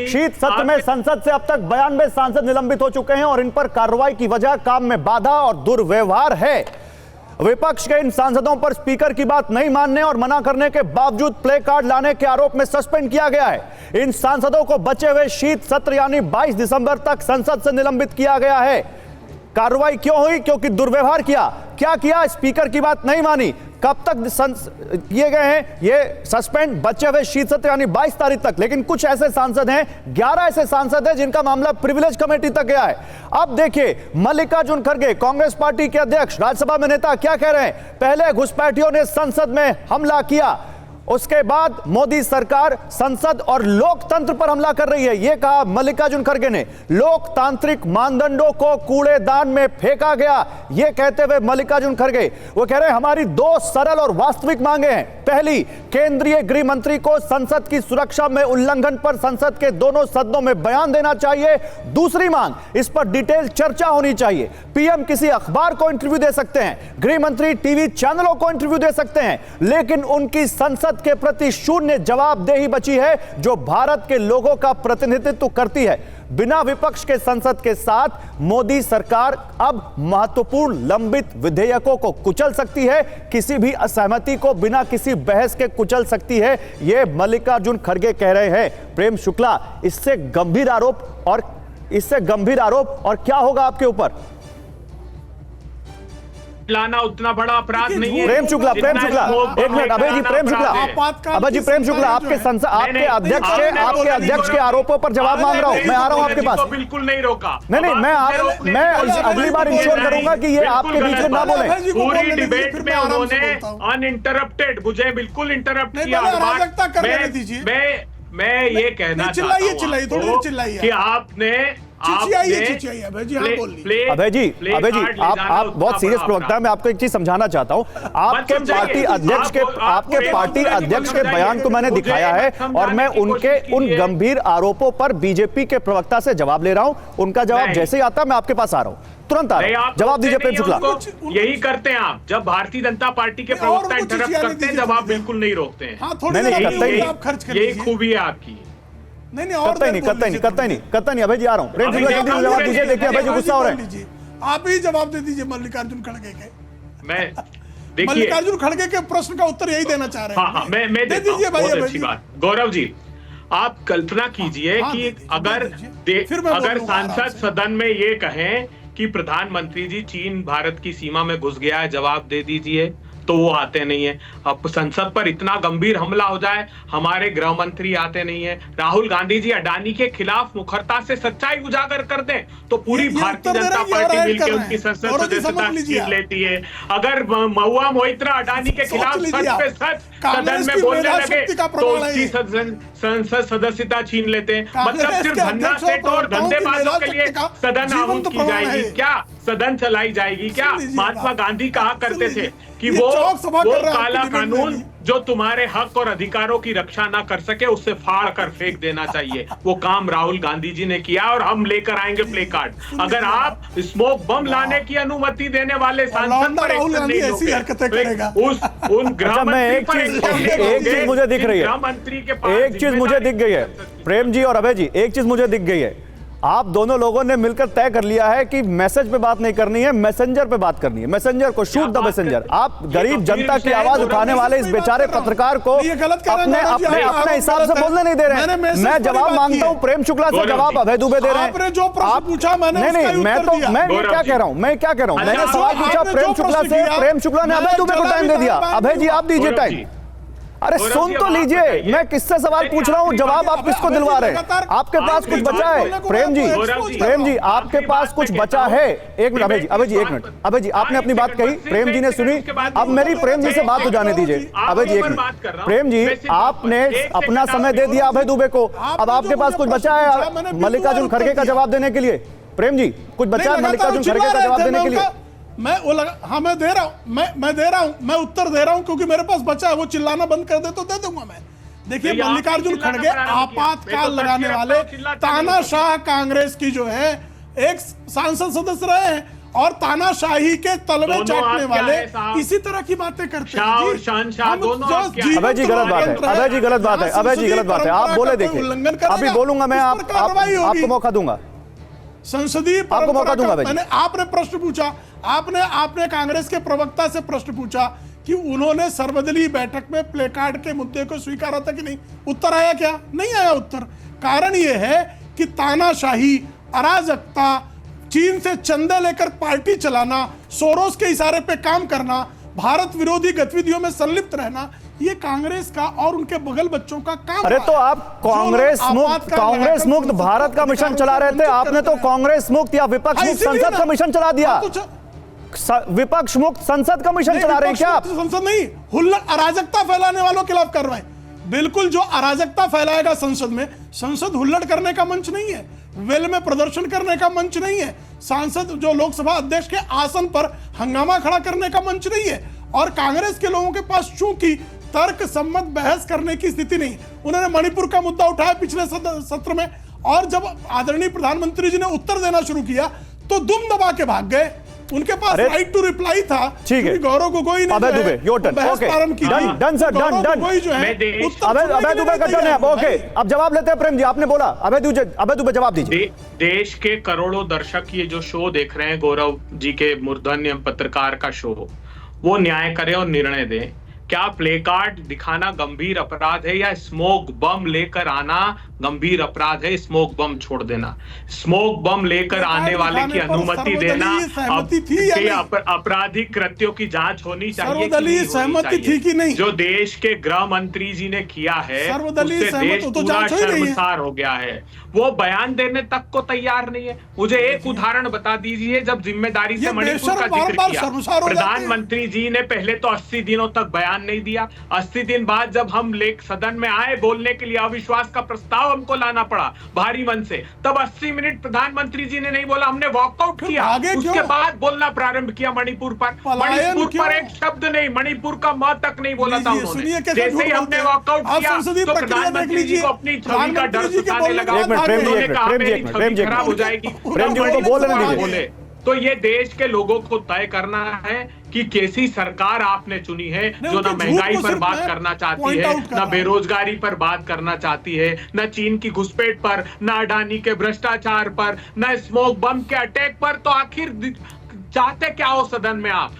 शीत सत्र में संसद से अब तक 92 सांसद निलंबित हो चुके हैं और इन पर कार्रवाई की वजह काम में बाधा और दुर्व्यवहार है। विपक्ष के इन सांसदों पर स्पीकर की बात नहीं मानने और मना करने के बावजूद प्ले कार्ड लाने के आरोप में सस्पेंड किया गया है। इन सांसदों को बचे हुए शीत सत्र यानी 22 दिसंबर तक संसद से निलंबित किया गया है। कार्रवाई क्यों हुई? क्योंकि दुर्व्यवहार किया। क्या किया? स्पीकर की बात नहीं मानी। कब तक किए गए हैं ये सस्पेंड? बचे हुए शीत सत्र यानी 22 तारीख तक। लेकिन कुछ ऐसे सांसद हैं, 11 ऐसे सांसद हैं जिनका मामला प्रिविलेज कमेटी तक गया है। अब देखिए मल्लिकार्जुन खड़गे, कांग्रेस पार्टी के अध्यक्ष, राज्यसभा में नेता, क्या कह रहे हैं। पहले घुसपैठियों ने संसद में हमला किया, उसके बाद मोदी सरकार संसद और लोकतंत्र पर हमला कर रही है, यह कहा मल्लिकार्जुन खड़गे ने। लोकतांत्रिक मानदंडों को कूड़ेदान में फेंका गया, यह कहते हुए मल्लिकार्जुन खड़गे वो कह रहे हैं हमारी दो सरल और वास्तविक मांगे हैं। पहली, केंद्रीय गृह मंत्री को संसद की सुरक्षा में उल्लंघन पर संसद के दोनों सदनों में बयान देना चाहिए। दूसरी मांग, इस पर डिटेल चर्चा होनी चाहिए। पीएम किसी अखबार को इंटरव्यू दे सकते हैं, गृह मंत्री टीवी चैनलों को इंटरव्यू दे सकते हैं, लेकिन उनकी संसद के प्रति शून्य जवाबदेही बची है जो भारत के लोगों का प्रतिनिधित्व करती है। बिना विपक्ष के संसद के साथ मोदी सरकार अब महत्वपूर्ण लंबित विधेयकों को कुचल सकती है, किसी भी असहमति को बिना किसी बहस के कुचल सकती है, यह मल्लिकार्जुन खड़गे कह रहे हैं। प्रेम शुक्ला, इससे गंभीर आरोप और क्या होगा आपके ऊपर? लाना उतना बड़ा अपराध नहीं है। प्रेम शुक्ला, एक मिनट। अभय जी, प्रेम शुक्ला, आपके अध्यक्ष के आरोपों पर जवाब मांग रहा हूं। मैं आ रहा हूं आपके पास। बिल्कुल नहीं रोका। नहीं, मैं अगली बार इंश्योर करूंगा कि ये आपके बीच में ना बोले। पूरी डिबेट में उन्होंने अनइंटरप्टेड मुझे बिल्कुल इंटरप्ट किया। मैं ये कहना चाहता हूं कि आपने अभय जी, आप बहुत सीरियस प्रवक्ता हैं। मैं आपको एक चीज समझाना चाहता हूं। आपके पार्टी अध्यक्ष के बयान को मैंने दिखाया है और मैं उनके उन गंभीर आरोपों पर बीजेपी के प्रवक्ता से जवाब ले रहा हूं। उनका जवाब जैसे ही आता है मैं आपके पास आ रहा हूं, तुरंत आ रहा हूं। जवाब दीजिए प्रेम शुक्ला। यही करते हैं आप, जब भारतीय जनता पार्टी के प्रवक्ता इंटरप्ट करते हैं, जब आप बिल्कुल नहीं रोकते हैं। यही खूबी है आपकी। करता नहीं। अभय जी आ रहा हूं। प्रेम शुक्ला जल्दी जवाब दीजिए। देखिए अभय जी गुस्सा हो रहे हैं। आप ही जवाब दे दीजिए मल्लिकार्जुन खड़गे के। मैं देखिए मल्लिकार्जुन खड़गे के प्रश्न का उत्तर यही देना चाह रहे हैं। हाँ, मैं दे दीजिए भाई। बहुत अच्छी बात। गौरव जी, आप कल्पना कीजिए कि अगर सांसद सदन में ये कहें कि प्रधानमंत्री जी चीन भारत की सीमा में घुस गया है, जवाब दे दीजिए, तो वो आते नहीं है। अब संसद पर इतना गंभीर हमला हो जाए, हमारे गृह मंत्री आते नहीं है। राहुल गांधी जी अडानी के खिलाफ मुखरता से सच्चाई उजागर कर दें तो पूरी भारतीय जनता पार्टी मिलकर उनकी संसद सदस्यता छीन लेती है। अगर महुआ मोइत्रा अडानी के खिलाफ सच पे सच सदन में बोलने लगे तो उसकी संसद सदस्यता छीन लेते हैं। मतलब सिर्फ धंधा सेठ और धंधेबाजों के लिए सदन आहूत की जाएगी क्या? सदन चलाई जाएगी क्या? महात्मा गांधी कहा करते थे कि वो काला कानून जो तुम्हारे हक और अधिकारों की रक्षा ना कर सके उसे फाड़ कर फेंक देना चाहिए। वो काम राहुल गांधी जी ने किया और हम लेकर आएंगे प्ले कार्ड। अगर आप स्मोक बम लाने की अनुमति देने वाले सांसद पर एक्शन नहीं लोगे, उन गृह मंत्री पर एक चीज मुझे दिख रही है, गृह मंत्री के पास एक चीज मुझे दिख गई है प्रेम जी और अभय जी, एक चीज मुझे दिख गई है। आप दोनों लोगों ने मिलकर तय कर लिया है कि मैसेज पे बात नहीं करनी है, मैसेंजर पे बात करनी है। मैसेंजर को शूट द मैसेंजर। आप गरीब जनता की आवाज उठाने वाले इस बेचारे पत्रकार को अपने हिसाब से बोलने नहीं दे रहे हैं। मैं जवाब मांगता हूं प्रेम शुक्ला से, जवाब अभय दुबे दे रहे हैं। नहीं, मैं क्या कह रहा हूं, मैंने सवाल पूछा प्रेम शुक्ला से, प्रेम शुक्ला ने अभय दुबे को टाइम दे दिया। अभय जी आप दीजिए टाइम। अरे सुन तो लीजिए, मैं किससे सवाल पूछ रहा हूं, जवाब आप किसको दिलवा रहे हैं? आपके पास कुछ बचा है प्रेम जी, आपके पास कुछ बचा है? एक मिनट अभय जी एक मिनट। अभय जी आपने अपनी बात कही, प्रेम जी ने सुनी, अब मेरी प्रेम जी से बात हो जाने दीजिए। अभय जी एक मिनट। प्रेम जी आपने अपना समय दे दिया अभय दुबे को, अब आपके पास कुछ बचा है मल्लिकार्जुन खड़गे का जवाब देने के लिए? प्रेम जी कुछ बचा है मल्लिकार्जुन खड़गे का जवाब देने के लिए? मैं दे रहा हूं, मैं उत्तर दे रहा हूं क्योंकि मेरे पास बचा है। वो चिल्लाना बंद कर दे तो दे दूंगा मैं। देखिए मल्लिकार्जुन खड़गे आपातकाल लगाने वाले तानाशाह कांग्रेस की जो है एक सांसद सदस्य रहे हैं और तानाशाही के तलवे दोनों चाटने आप क्या वाले है साहब? इसी तरह की बातें करते शाह हैं और जी। शहंशाह हम दोनों जो आप क्या है? जीवित अभय जी गलत बात है, लोकतंत्र अभय जी गलत बात है, यहाँ अभय जी गलत बात है, आप संसदीय बोले परंपरा देखिए, का उल्लंघन करेगा, अभी बोलूंगा मैं, उस आप पर कार्रवाई होगी। आपको मौका दूंगा, संसदीय आपको मौका दूंगा भाई। मैंने आपने प्रश्न पूछा, आपने कांग्रेस के प्रवक्ता से प्रश्न पूछा कि उन्होंने सर्वदलीय बैठक में प्ले कार्ड के मुद्दे को स्वीकारा था कि नहीं, उत्तर आया क्या? नहीं आया उत्तर। कारण यह है कि तानाशाही, अराजकता, चीन से चंदे लेकर पार्टी चलाना, सोरोस के इशारे पे काम करना, भारत विरोधी गतिविधियों में संलिप्त रहना, ये कांग्रेस का और उनके बगल बच्चों का काम अरे रहा तो है। आप कांग्रेस मुक्त भारत का मिशन चला रहे थे, आपने तो कांग्रेस मुक्त या विपक्ष मुक्त संसद का मिशन चला दिया। विपक्ष मुक्त संसद का मिशन चला रहे हैं क्या आप? संसद नहीं, हुल्लड़ अराजकता फैलाने वालों के खिलाफ कार्रवाई। बिल्कुल, जो अराजकता फैलाएगा संसद में, संसद हुल्लड़ करने का मंच नहीं है, वेल में प्रदर्शन करने का मंच नहीं है, सांसद जो लोकसभा अध्यक्ष के आसन पर हंगामा खड़ा करने का मंच नहीं है। और कांग्रेस के लोगों के पास चूंकि तर्क सम्मत बहस करने की स्थिति नहीं, उन्होंने मणिपुर का मुद्दा उठाया पिछले सत्र में, और जब आदरणीय प्रधानमंत्री जी ने उत्तर देना शुरू किया तो दुम दबा के भाग गए। उनके पास राइट टू रिप्लाई था। ठीक है, गौरव गोगोई ने Abhay Dubey, your turn, okay, done sir, done. Abhay Dubey का टर्न है, ओके, अब जवाब लेते हैं। प्रेम जी, आपने बोला, अभय दुबे जवाब दीजिए। देश के करोड़ों दर्शक ये जो शो देख रहे हैं, गौरव जी के मूर्धन्य पत्रकार का शो, वो न्याय करे और निर्णय दे। क्या प्ले कार्ड दिखाना गंभीर अपराध है या स्मोक बम लेकर आना गंभीर अपराध है? स्मोक बम छोड़ देना, स्मोक बम लेकर आने वाले की अनुमति देना, आपराधिक कृत्यों की जांच होनी चाहिए कि नहीं सहमति थी कि नहीं? जो देश के गृह मंत्री जी ने किया है उससे देश पूरा शर्मसार हो गया है। वो बयान देने तक को तैयार नहीं है। मुझे एक उदाहरण बता दीजिए, जब जिम्मेदारी से मणिपुर का जिक्र किया, प्रधानमंत्री जी ने पहले तो 80 दिनों तक बयान नहीं दिया। 80 दिन बाद जब हम सदन में आए बोलने के लिए, अविश्वास का प्रस्ताव हमको लाना पड़ा भारी मन से, तब 80 मिनट प्रधानमंत्री जी ने नहीं बोला, हमने वॉकआउट किया। उसके बाद बोलना प्रारंभ किया मणिपुर पर। मणिपुर पर एक शब्द नहीं, मणिपुर का म तक नहीं बोला था उन्होंने। जैसे ही हमने वॉकआउट किया तो प्रधानमंत्री जी को अपनी छवि का डर सताने लगा। उन्होंने कहा मेरी छवि खराब हो जाएगी, बोले। तो ये देश के लोगों को तय करना है कि कैसी सरकार आपने चुनी है, जो ना महंगाई पर बात करना चाहती है, ना बेरोजगारी पर बात करना चाहती है, ना चीन की घुसपैठ पर, ना अडानी के भ्रष्टाचार पर, ना स्मोक बम के अटैक पर। तो आखिर चाहते क्या हो सदन में आप?